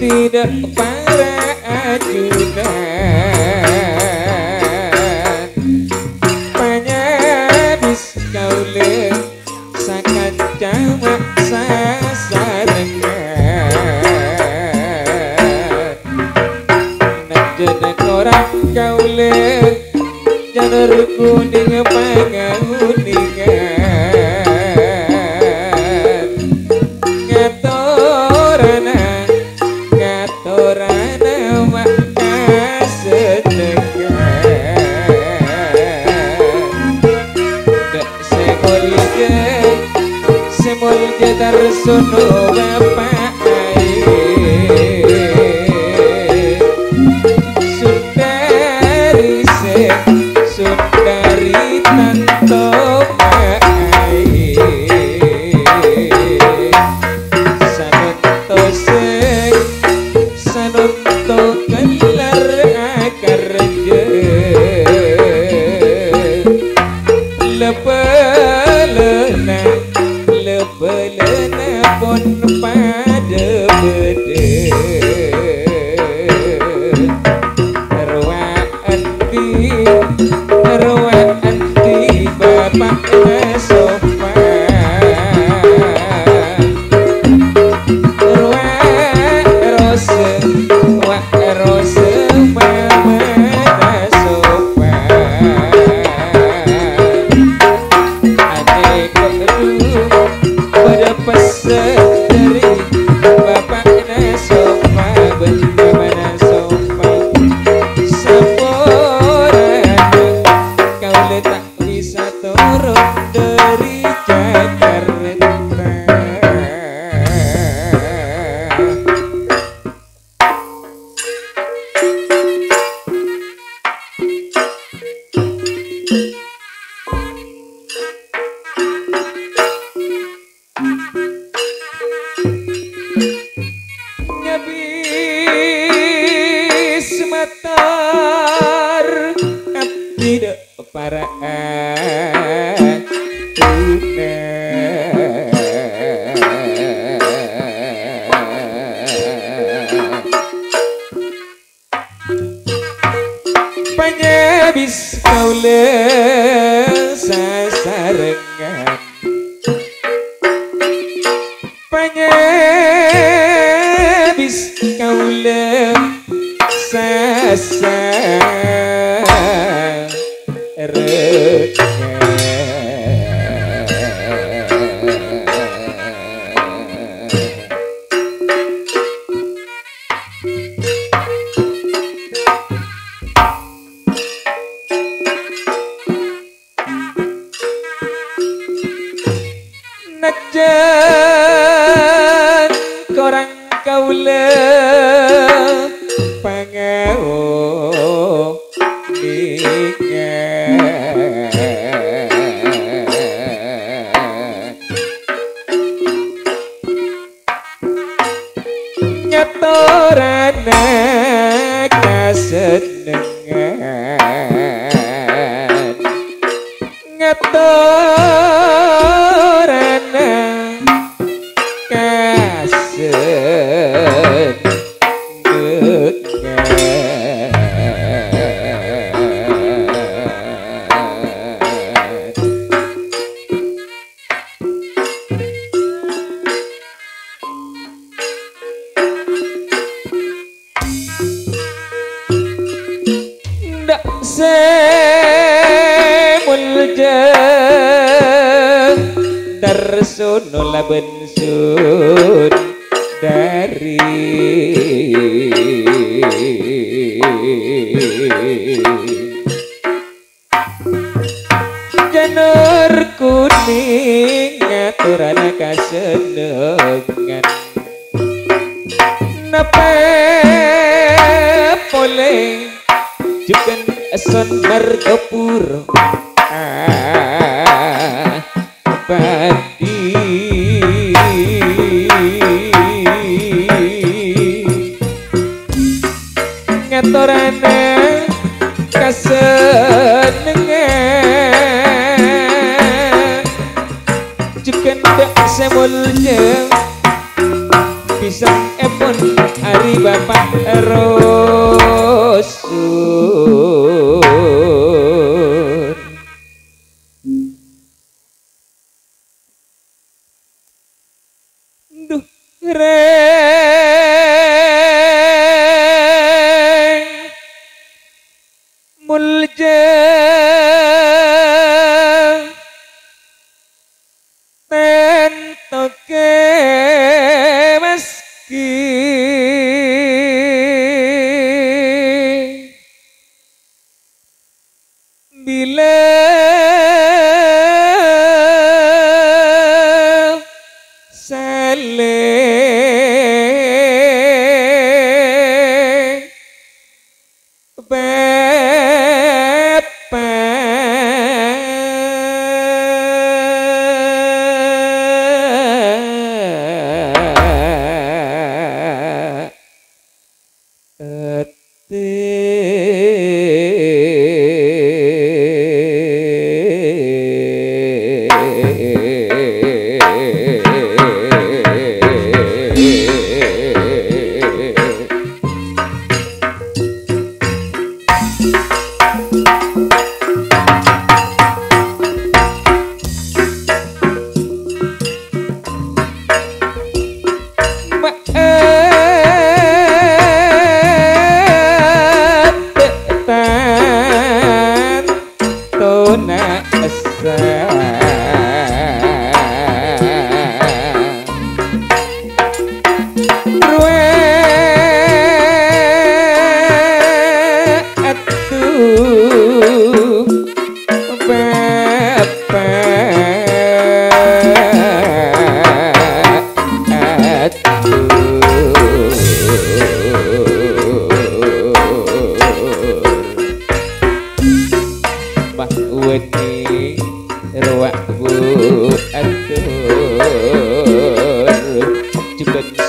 tidak para ajudan panyabis kaule sakan camak sasarengan najana korang kaule janur kuning pangahuningan Sono bapak sundari se sundari tanto sanonto se sanonto kelar akar je lepelena lepelena pun pada bede arwah anti bapak sofa arwah rose mama sofa adek kedua pada pesan dari bapaknya sofa bernama sofa samporana kau letak bisa turun dari Jakarta. Nyabis matar tidak para tuna panyabis kaula sasarengan panyabis kaula najan korang kaula pangao nyatorana kasenengan ngatorana semulja darsono laben sun dari janur kuning ngaturana kasenengan napa boleh juga eson margapura pati ngaturana kasenengan juga ndak semulja pisang epon hari bapak Rasul duh reng mulja tentoke bila saleh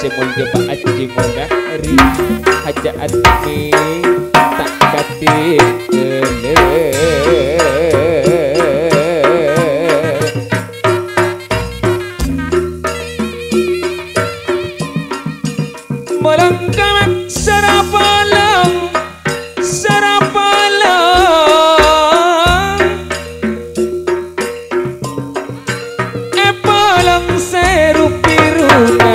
semulja Pak Haji Munahri hajat mi tak katik molong kamak sarapalong epolong serupiruna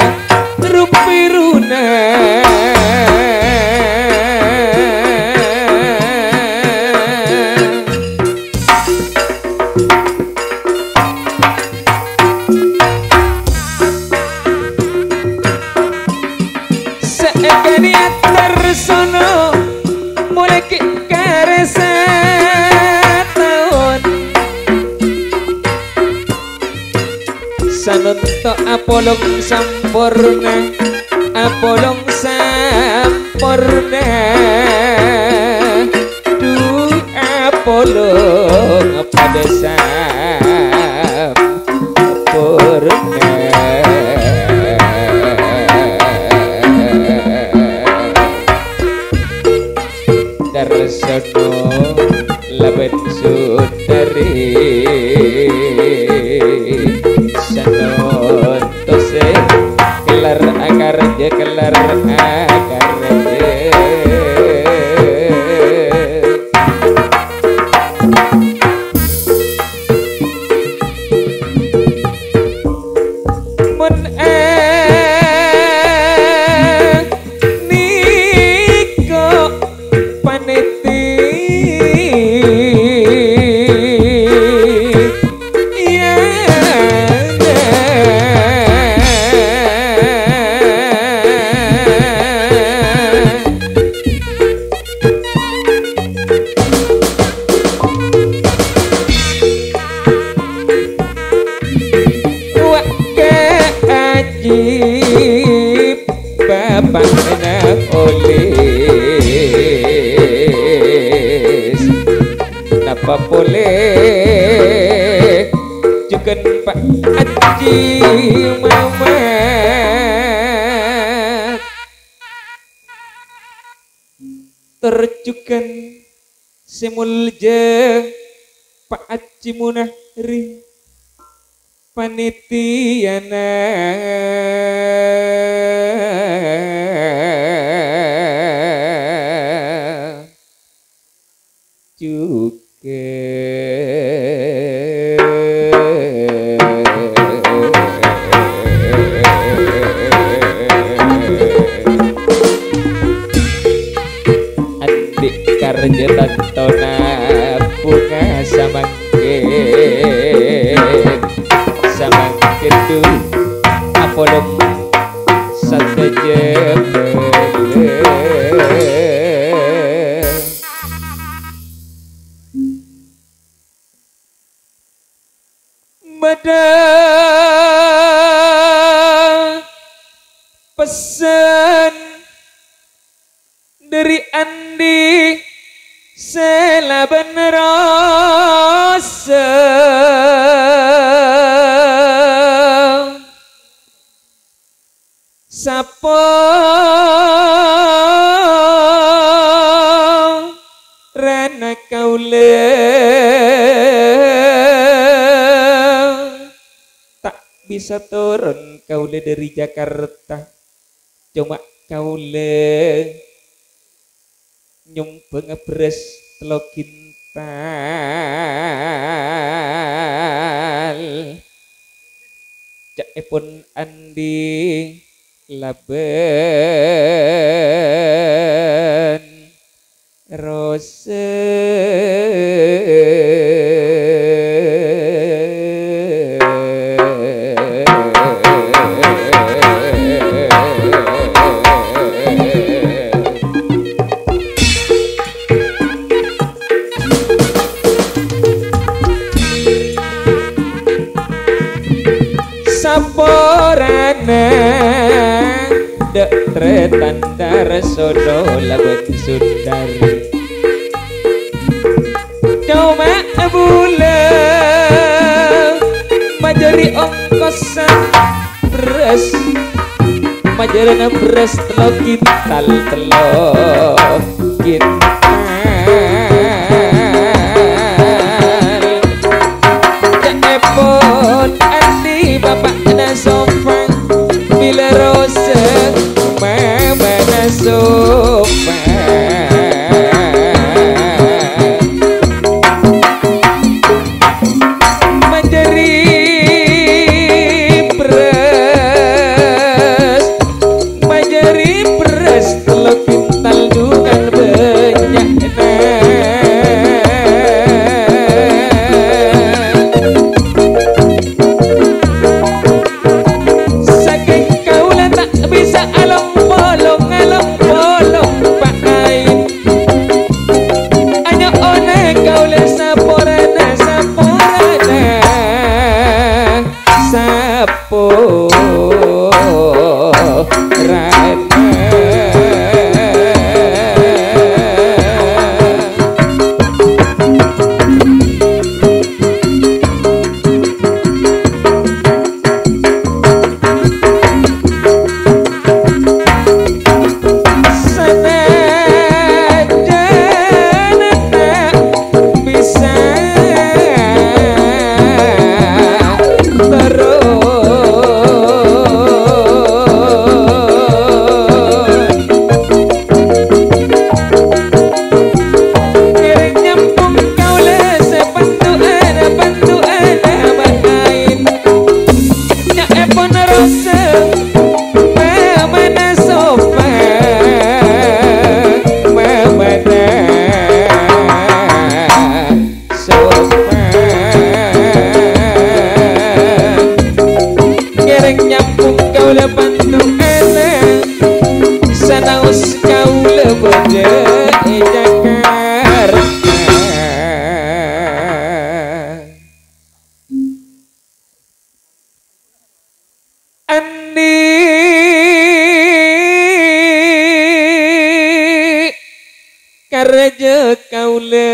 seekaniat tersono mulai karesa tahun sanunto apolong sampurna du apolong pada sampurna darsono laben sundari sanon tose kelar akar je mun niko paneti boleh juga Pak Haji Mamat terjukan semulja Pak Haji Munahri panitiana juga adik karja tantona bunga samangkin du apolom sate jebele badai pesan dari Andi selaban rasa sapa rana kaule tak bisa turun kaule dari Jakarta cuma kaule nyumbang beres telo kintal cak epon Andi laben rose saporana dek tretan darasono laban sundari cuma bulan majari ongkosan beres majarana beres telo kintal cepepon Andi bapak na sopan bila rose mama na sopan menjadi beras telo kintal dengan banyaknya Raja kaule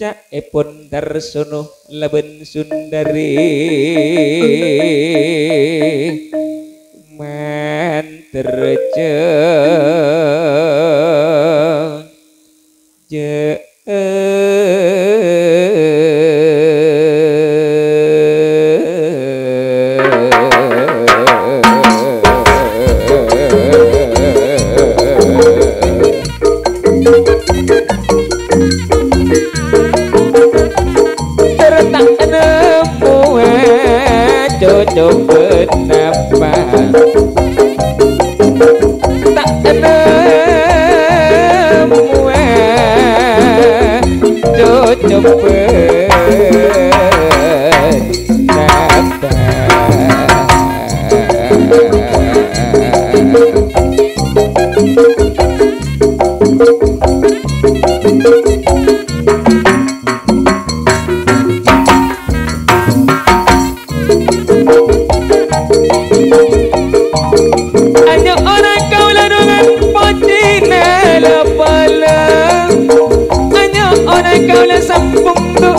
Caepun darsono leben sundari manterja je cocok kenapa tak nemu cocok sambung tu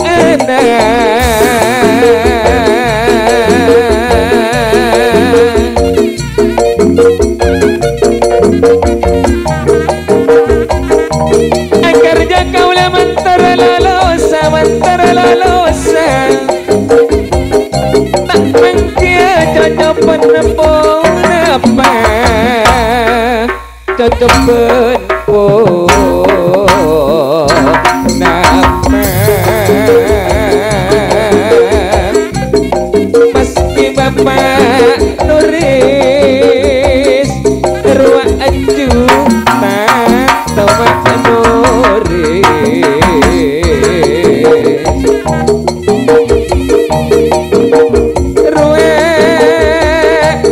agar kau lah mentara lalosa tak mengkia cocok penepung apa cocok penepung meski bapak nuris ruang aju tanto mak nuris ruang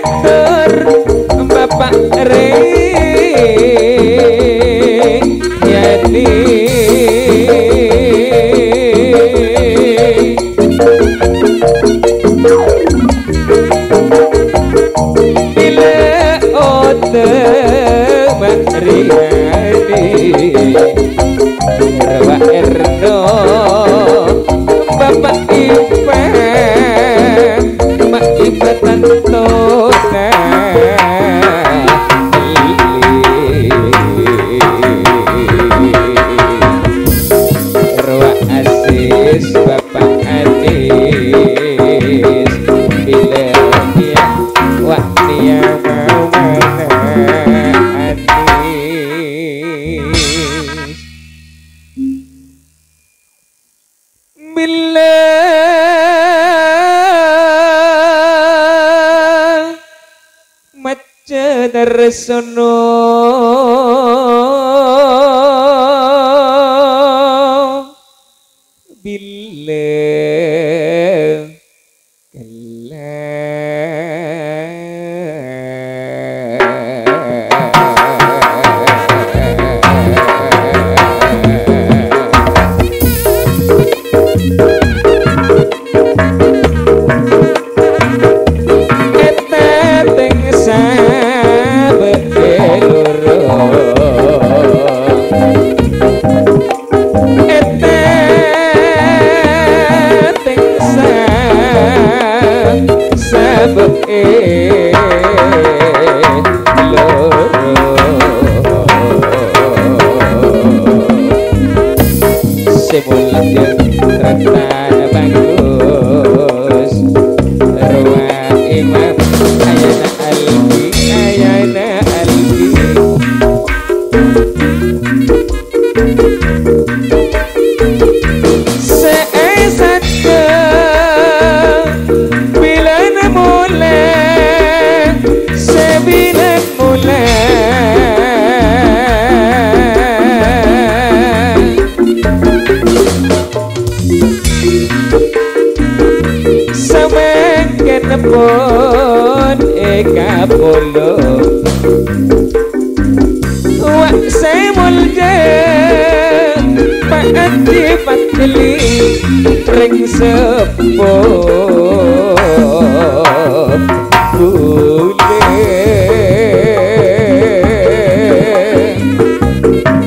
atur bapak yani Rawa Erno Bapak Ipa Mak Ipa Tantona Rawa Asis Bapak Adis Bila dia wak dia mau mana bila maca darsono bila pun eka polo wak semul je paati patli ring sepo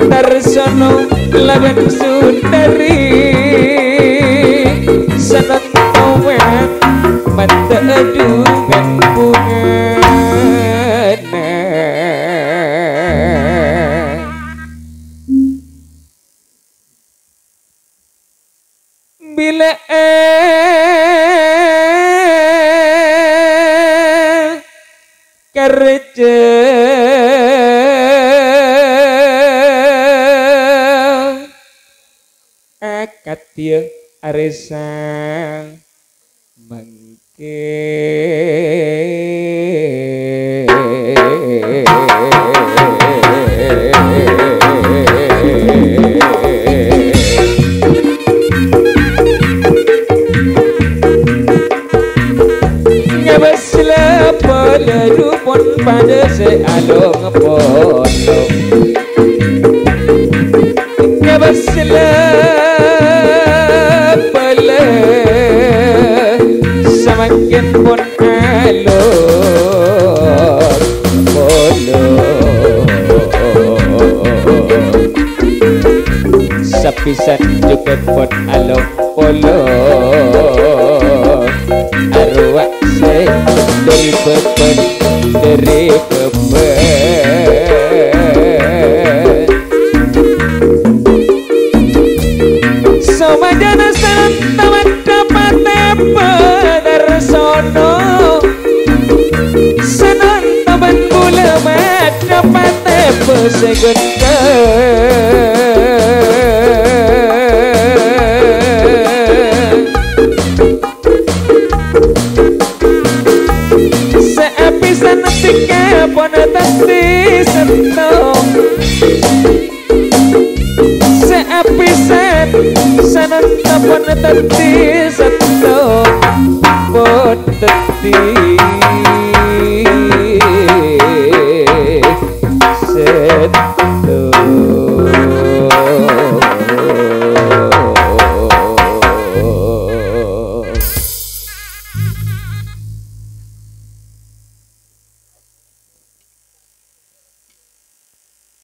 darsono lagan sundari senontowan mata adungan bungana bila kerja akad dia aresa mangke ngabasla pada dupon pada sealong polong ngabasla pada semakin pun along polong sapisan juga pun along polong arwah saya dari beban sama jana santaman dapat benar sono santaman gula mat dapat pesegenta seapisan tiga pona tadi senong seapisan sananta pona tadi senong pon tadi